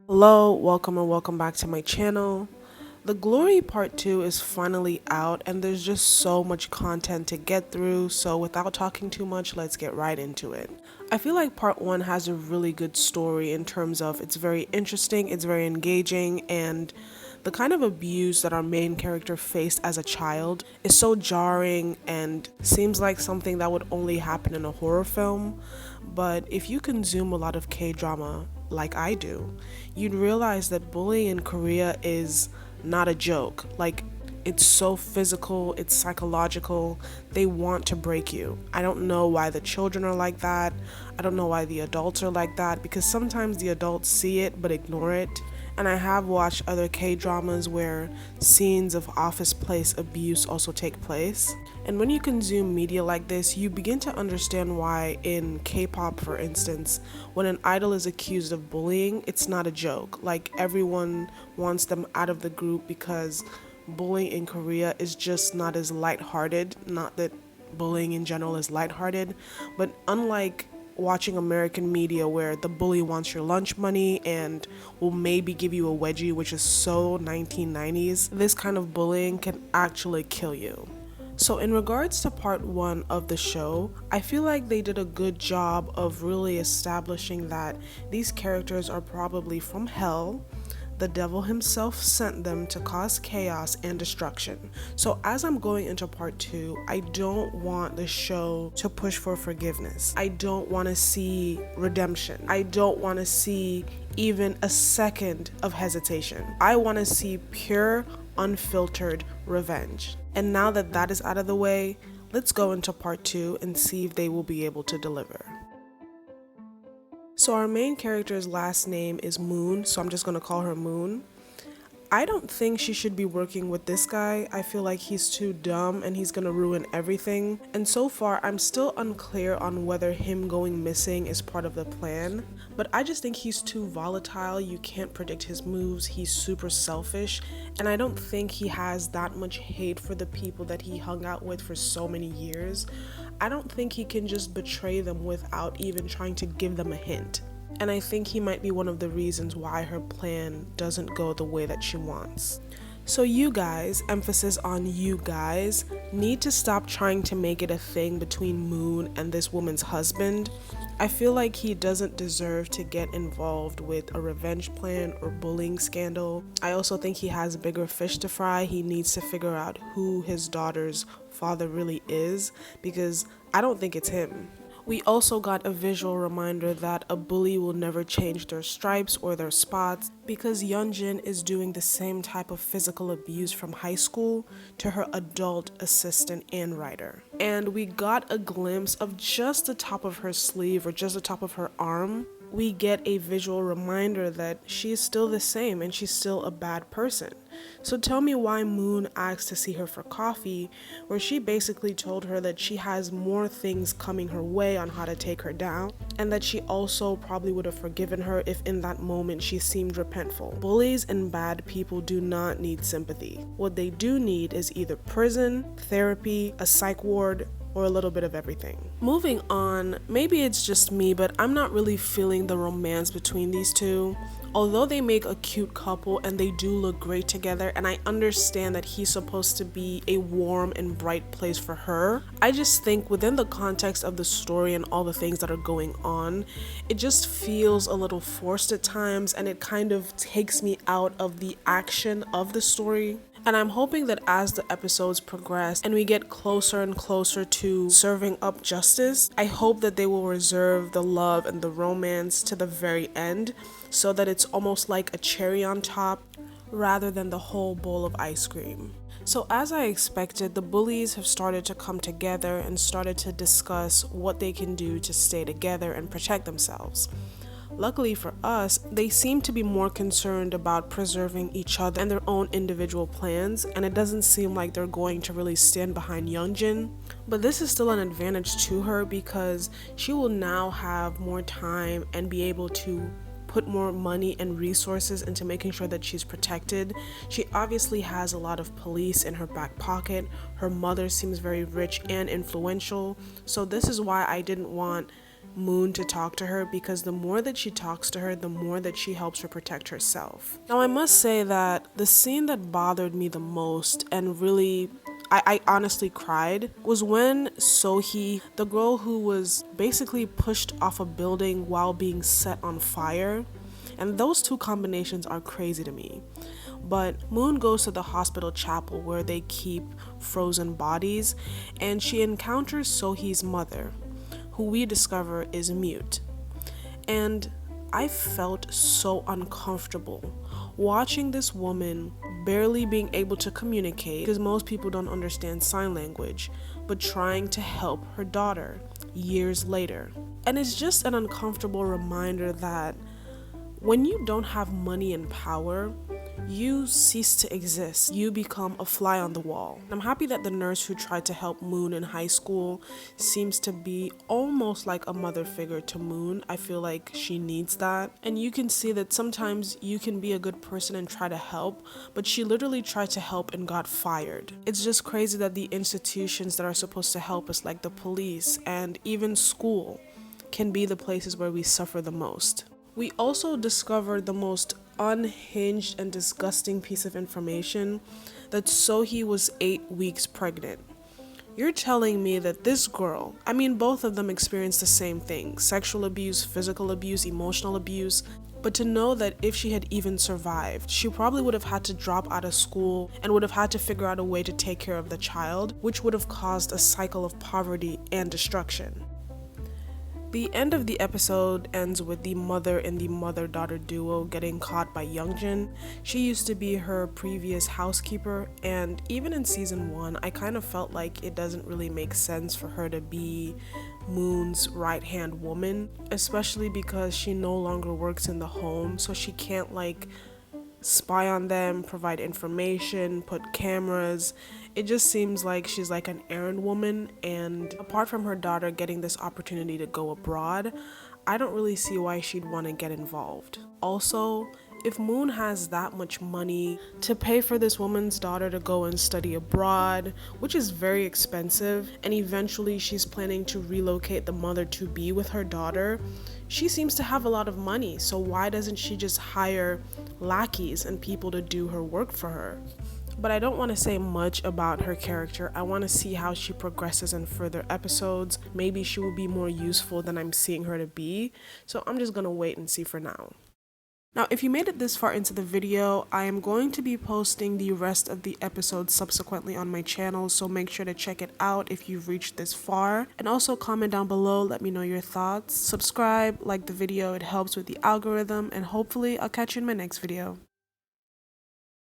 Hello, welcome and welcome back to my channel. The Glory Part 2 is finally out and there's just so much content to get through, so without talking too much, let's get right into it. I feel like Part 1 has a really good story in terms of it's very interesting, it's very engaging, and the kind of abuse that our main character faced as a child is so jarring and seems like something that would only happen in a horror film. But if you consume a lot of K-drama like I do, you'd realize that bullying in Korea is not a joke. Like, it's so physical, it's psychological. They want to break you. I don't know why the children are like that. I don't know why the adults are like that, because sometimes the adults see it but ignore it. And I have watched other K-dramas where scenes of office place abuse also take place. And when you consume media like this, you begin to understand why in K-pop, for instance, when an idol is accused of bullying, it's not a joke. Like, everyone wants them out of the group because bullying in Korea is just not as lighthearted. Not that bullying in general is lighthearted, but unlike watching American media where the bully wants your lunch money and will maybe give you a wedgie, which is so 1990s, this kind of bullying can actually kill you. So in regards to part 1 of the show, I feel like they did a good job of really establishing that these characters are probably from hell. The devil himself sent them to cause chaos and destruction. So as I'm going into part 2, I don't want the show to push for forgiveness. I don't want to see redemption. I don't want to see even a second of hesitation. I want to see pure, unfiltered revenge. And now that that is out of the way, let's go into part 2 and see if they will be able to deliver. So our main character's last name is Moon, so I'm just going to call her Moon. I don't think she should be working with this guy. I feel like he's too dumb and he's gonna ruin everything. And so far, I'm still unclear on whether him going missing is part of the plan. But I just think he's too volatile. You can't predict his moves. He's super selfish. And I don't think he has that much hate for the people that he hung out with for so many years. I don't think he can just betray them without even trying to give them a hint. And I think he might be one of the reasons why her plan doesn't go the way that she wants. So you guys, emphasis on you guys, need to stop trying to make it a thing between Moon and this woman's husband. I feel like he doesn't deserve to get involved with a revenge plan or bullying scandal. I also think he has bigger fish to fry. He needs to figure out who his daughter's father really is, because I don't think it's him. We also got a visual reminder that a bully will never change their stripes or their spots, because Yeonjin is doing the same type of physical abuse from high school to her adult assistant and writer. And we got a glimpse of just the top of her sleeve or just the top of her arm. We get a visual reminder that she is still the same and she's still a bad person. So tell me why Moon asked to see her for coffee, where she basically told her that she has more things coming her way on how to take her down, and that she also probably would have forgiven her if in that moment she seemed repentful. Bullies and bad people do not need sympathy. What they do need is either prison, therapy, a psych ward, or a little bit of everything. Moving on, maybe it's just me, but I'm not really feeling the romance between these two. Although they make a cute couple and they do look great together, and I understand that he's supposed to be a warm and bright place for her, I just think within the context of the story and all the things that are going on, it just feels a little forced at times, and it kind of takes me out of the action of the story. And I'm hoping that as the episodes progress and we get closer and closer to serving up justice, I hope that they will reserve the love and the romance to the very end, so that it's almost like a cherry on top rather than the whole bowl of ice cream. So as I expected, the bullies have started to come together and started to discuss what they can do to stay together and protect themselves. Luckily for us, they seem to be more concerned about preserving each other and their own individual plans, and it doesn't seem like they're going to really stand behind Yeonjin. But this is still an advantage to her, because she will now have more time and be able to put more money and resources into making sure that she's protected. She obviously has a lot of police in her back pocket. Her mother seems very rich and influential. So this is why I didn't want Moon to talk to her, because the more that she talks to her, the more that she helps her protect herself. Now, I must say that the scene that bothered me the most and really I honestly cried was when Sohee, the girl who was basically pushed off a building while being set on fire, and those two combinations are crazy to me. But Moon goes to the hospital chapel where they keep frozen bodies, and she encounters Sohee's mother, who we discover is mute. And I felt so uncomfortable watching this woman barely being able to communicate, because most people don't understand sign language, but trying to help her daughter years later. And it's just an uncomfortable reminder that when you don't have money and power, you cease to exist. You become a fly on the wall. I'm happy that the nurse who tried to help Moon in high school seems to be almost like a mother figure to Moon. I feel like she needs that. And you can see that sometimes you can be a good person and try to help, but she literally tried to help and got fired. It's just crazy that the institutions that are supposed to help us, like the police and even school, can be the places where we suffer the most. We also discovered the most unhinged and disgusting piece of information, that Sohee was 8 weeks pregnant. You're telling me that this girl, I mean, both of them experienced the same thing: sexual abuse, physical abuse, emotional abuse. But to know that if she had even survived, she probably would have had to drop out of school and would have had to figure out a way to take care of the child, which would have caused a cycle of poverty and destruction. The end of the episode ends with the mother and the mother-daughter duo getting caught by Youngjin. She used to be her previous housekeeper, and even in season 1, I kind of felt like it doesn't really make sense for her to be Moon's right-hand woman, especially because she no longer works in the home, so she can't spy on them, provide information, put cameras. It just seems like she's like an errand woman, and apart from her daughter getting this opportunity to go abroad, I don't really see why she'd want to get involved. Also, if Moon has that much money to pay for this woman's daughter to go and study abroad, which is very expensive, and eventually she's planning to relocate the mother to be with her daughter, she seems to have a lot of money, so why doesn't she just hire lackeys and people to do her work for her? But I don't want to say much about her character. I want to see how she progresses in further episodes. Maybe she will be more useful than I'm seeing her to be, so I'm just gonna wait and see for now. Now, if you made it this far into the video, I am going to be posting the rest of the episodes subsequently on my channel, so make sure to check it out if you've reached this far. And also comment down below, let me know your thoughts. Subscribe, like the video, it helps with the algorithm, and hopefully I'll catch you in my next video.